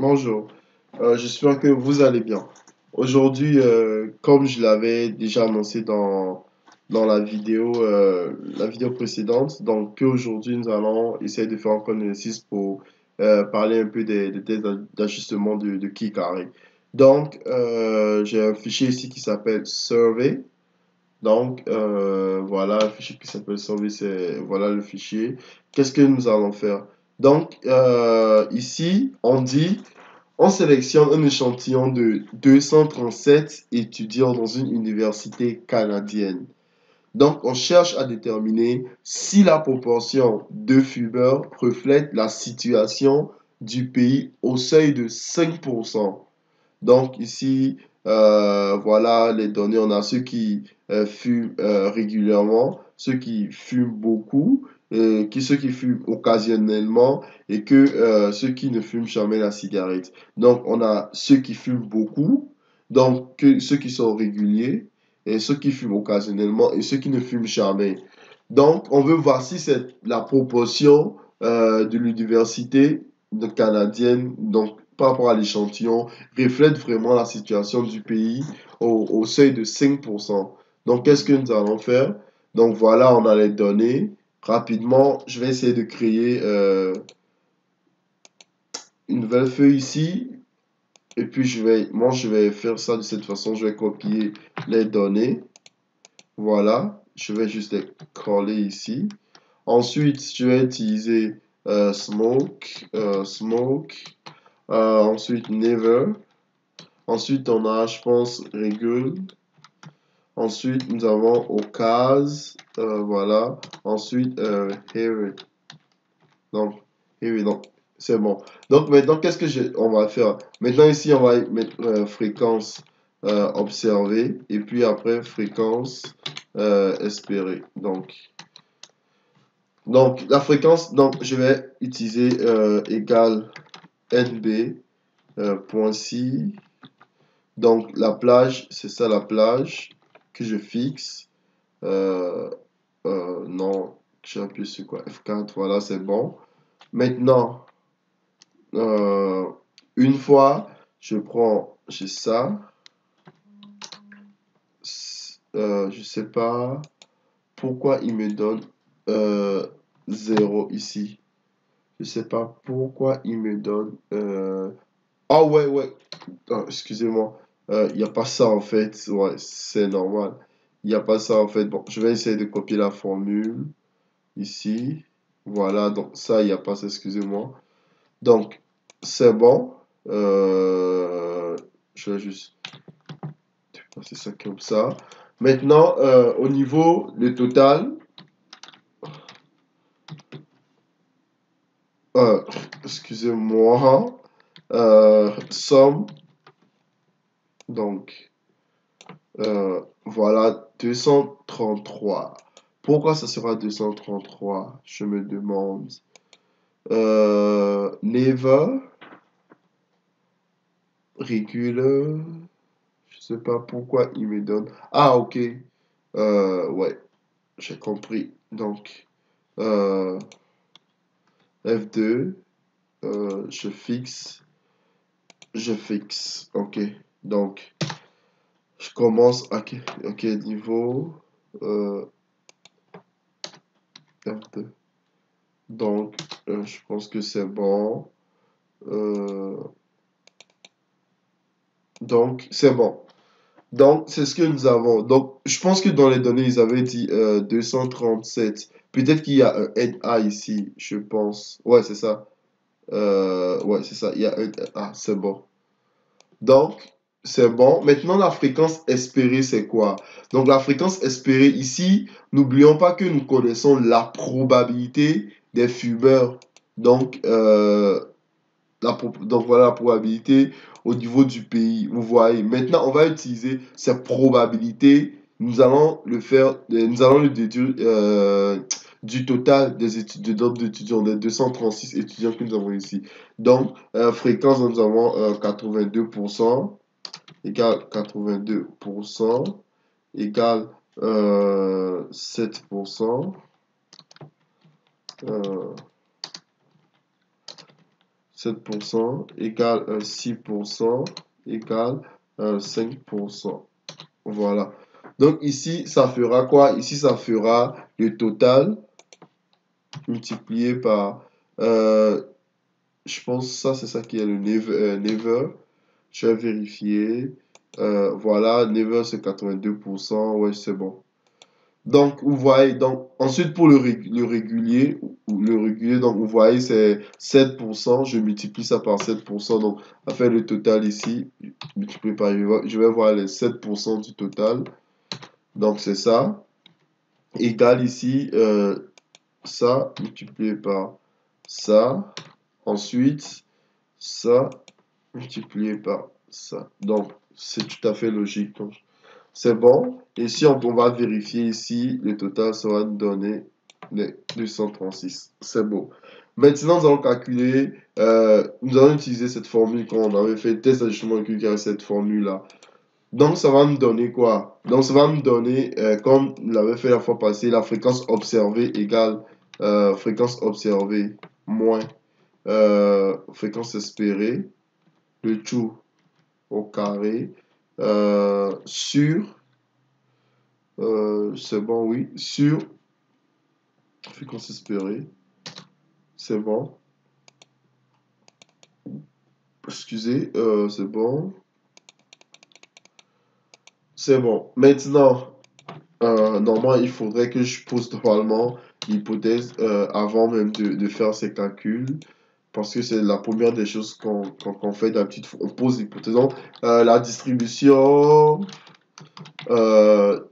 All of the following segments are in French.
Bonjour. J'espère que vous allez bien. Aujourd'hui, comme je l'avais déjà annoncé dans la vidéo précédente, donc aujourd'hui nous allons essayer de faire encore un exercice pour parler un peu des tests d'ajustement de qui carré. Donc, j'ai un fichier ici qui s'appelle survey. Donc, voilà, un fichier qui s'appelle survey, voilà le fichier. Qu'est-ce que nous allons faire? Donc, ici, on sélectionne un échantillon de 237 étudiants dans une université canadienne. Donc, on cherche à déterminer si la proportion de fumeurs reflète la situation du pays au seuil de 5%. Donc, ici, voilà les données. On a ceux qui fument régulièrement, ceux qui fument beaucoup, ceux qui fument occasionnellement et ceux qui ne fument jamais la cigarette. Donc, on a ceux qui fument beaucoup, donc ceux qui sont réguliers, et ceux qui fument occasionnellement et ceux qui ne fument jamais. Donc, on veut voir si c'est la proportion de l'université canadienne, donc par rapport à l'échantillon, reflète vraiment la situation du pays au seuil de 5%. Donc, qu'est-ce que nous allons faire? Donc, voilà, on a les données. Rapidement, je vais essayer de créer une nouvelle feuille ici. Et puis, je vais faire ça de cette façon. Je vais copier les données. Voilà. Je vais juste les coller ici. Ensuite, je vais utiliser smoke. Ensuite, never. Ensuite, on a, je pense, régule. Ensuite, nous avons occasion. Voilà. Ensuite, here. Donc, here. Donc, c'est bon. Donc, maintenant, on va faire? Maintenant, ici, on va mettre fréquence observée. Et puis après, fréquence espérée. Donc, la fréquence, donc, je vais utiliser égale NB point .ci. Donc, la plage, c'est ça la plage que je fixe. Non, j'ai appuyé sur quoi? F4, voilà, c'est bon. Maintenant, une fois, j'ai ça. Je sais pas pourquoi il me donne 0 ici. Je sais pas pourquoi il me donne... Ah ouais, ouais. Excusez-moi. Il n'y a pas ça en fait. Ouais, c'est normal. Il n'y a pas ça en fait. Bon, je vais essayer de copier la formule ici. Voilà, donc ça, il n'y a pas ça, excusez-moi. Donc, c'est bon. Je vais juste passer ça comme ça. Maintenant, au niveau du total, euh, excusez-moi, somme, donc, voilà, 233. Pourquoi ça sera 233? Je me demande. Never, régule, je sais pas pourquoi il me donne. Ah, ok. Ouais, j'ai compris. Donc, euh, F2, je fixe, Ok. Donc, je commence à ok, niveau F2. Donc, je pense que c'est bon. Euh, donc, c'est bon. Donc, c'est ce que nous avons. Donc, je pense que dans les données, ils avaient dit 237. Peut-être qu'il y a un NA ici, je pense. Ouais, c'est ça. Ouais, c'est ça. Il y a un NA, c'est bon. Donc, c'est bon. Maintenant, la fréquence espérée, c'est quoi? Donc, la fréquence espérée, ici, n'oublions pas que nous connaissons la probabilité des fumeurs. Donc, donc voilà la probabilité au niveau du pays. Vous voyez. Maintenant, on va utiliser ces probabilités. Nous allons le déduire du total des études, nombre d'étudiants, des 236 étudiants que nous avons ici. Donc, fréquence, nous avons 82% égale 82% égale 7%. 7% égale 6% égale 5%. Voilà. Donc ici, ça fera quoi? Ici, ça fera le total multiplié par... je pense que ça, c'est ça qui est le never. Je vais vérifier. Voilà, never, c'est 82%. Ouais, c'est bon. Donc, vous voyez, donc, ensuite pour le régulier, donc vous voyez, c'est 7%, je multiplie ça par 7%, donc, à faire le total ici, multiplié par, je vais voir les 7% du total, donc c'est ça, égal ici, ça, multiplié par ça, ensuite, ça, multiplié par ça, donc, c'est tout à fait logique, donc, c'est bon. Et si on va vérifier ici, le total sera donné les 236. C'est bon. Maintenant, nous allons calculer, nous allons utiliser cette formule qu'on avait fait, test d'ajustement de calcul avec cette formule-là. Donc, ça va me donner quoi? Donc, ça va me donner, comme on l'avait fait la fois passée, la fréquence observée égale fréquence observée moins fréquence espérée, le tout au carré, sur c'est bon, oui. Sur fréquence espérée. C'est bon. Excusez, c'est bon. C'est bon. Maintenant, normalement, il faudrait que je pose normalement l'hypothèse avant même de faire ces calculs. Parce que c'est la première des choses qu'on fait d'habitude. On pose l'hypothèse. Donc, la distribution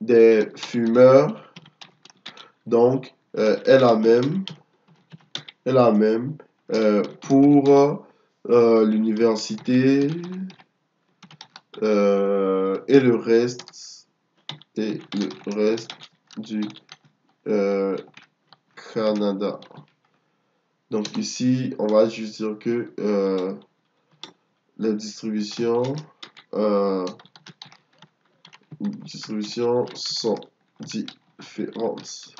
des fumeurs, donc, est la même. Est la même pour l'université et le reste du Canada. Donc ici, on va juste dire que les distributions sont différentes.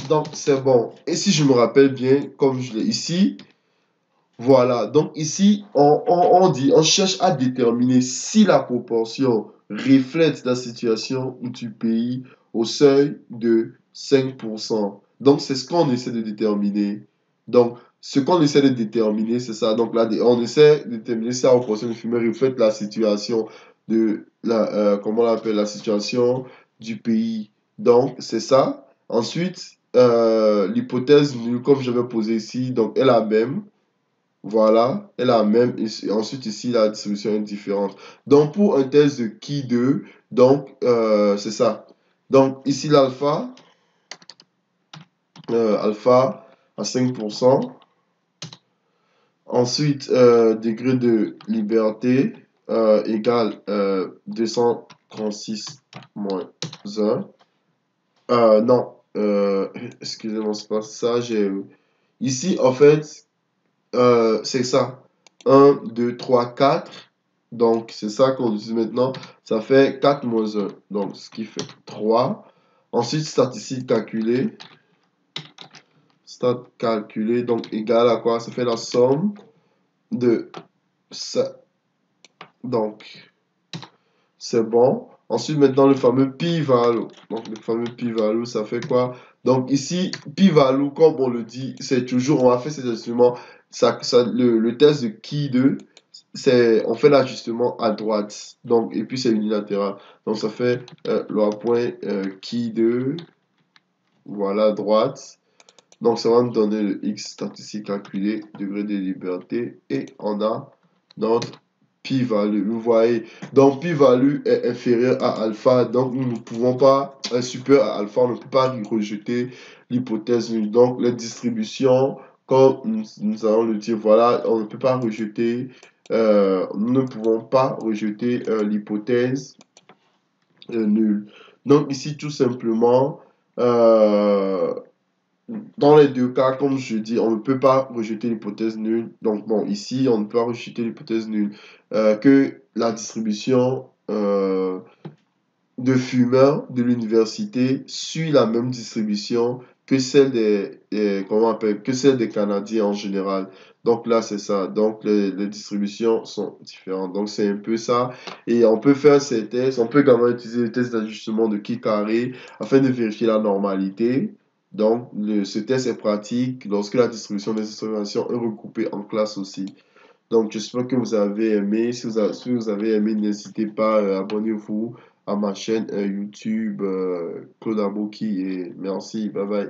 Donc c'est bon. Et si je me rappelle bien, comme je l'ai ici, voilà. Donc ici, on cherche à déterminer si la proportion reflète la situation du pays au seuil de 5%. Donc c'est ce qu'on essaie de déterminer. Donc ce qu'on essaie de déterminer, c'est ça. Donc là, on essaie de déterminer si la proportion de fumée reflète la situation de comment on l'appelle, la situation du pays. Donc c'est ça. Ensuite, l'hypothèse nulle, comme j'avais posé ici, donc est la même. Voilà, est la même. Et ensuite, ici, la distribution est différente. Donc, pour un test de qui 2, donc, c'est ça. Donc, ici, l'alpha, alpha à 5%. Ensuite, degré de liberté égale 236 moins 1. Non, excusez-moi, c'est pas ça. Ici, en fait, c'est ça. 1, 2, 3, 4. Donc, c'est ça qu'on utilise maintenant. Ça fait 4 moins 1. Donc, ce qui fait 3. Ensuite, statistique calculée. Stat calculé, donc égal à quoi? Ça fait la somme de ça. Donc, c'est bon. Ensuite, maintenant, le fameux p-value. Donc, le fameux p-value, ça fait quoi? Donc, ici, p-value, comme on le dit, c'est toujours, on a fait cet instrument, le test de qui 2, on fait l'ajustement à droite. Donc, et puis, c'est unilatéral. Donc, ça fait le point qui 2, voilà, droite. Donc, ça va nous donner le x statistique calculé, degré de liberté, et on a notre p-value. Vous voyez, donc p-value est inférieur à alpha, donc nous ne pouvons pas, supérieur à alpha, on ne peut pas rejeter l'hypothèse nulle. Donc les distributions, comme nous allons le dire, voilà, on ne peut pas rejeter, nous ne pouvons pas rejeter l'hypothèse nulle. Donc ici, tout simplement, dans les deux cas, comme je dis, on ne peut pas rejeter l'hypothèse nulle. Donc, bon, ici, on ne peut pas rejeter l'hypothèse nulle. Que la distribution de fumeurs de l'université suit la même distribution que celles comment on appelle, que celles des Canadiens en général. Donc là, c'est ça. Donc les distributions sont différentes. Donc c'est un peu ça. Et on peut faire ces tests. On peut également utiliser le test d'ajustement de qui carré afin de vérifier la normalité. Donc ce test est pratique lorsque la distribution des informations est recoupée en classe aussi. Donc, j'espère que vous avez aimé. Si vous avez aimé, n'hésitez pas, abonnez-vous à ma chaîne YouTube Claude Aboki et merci. Bye bye.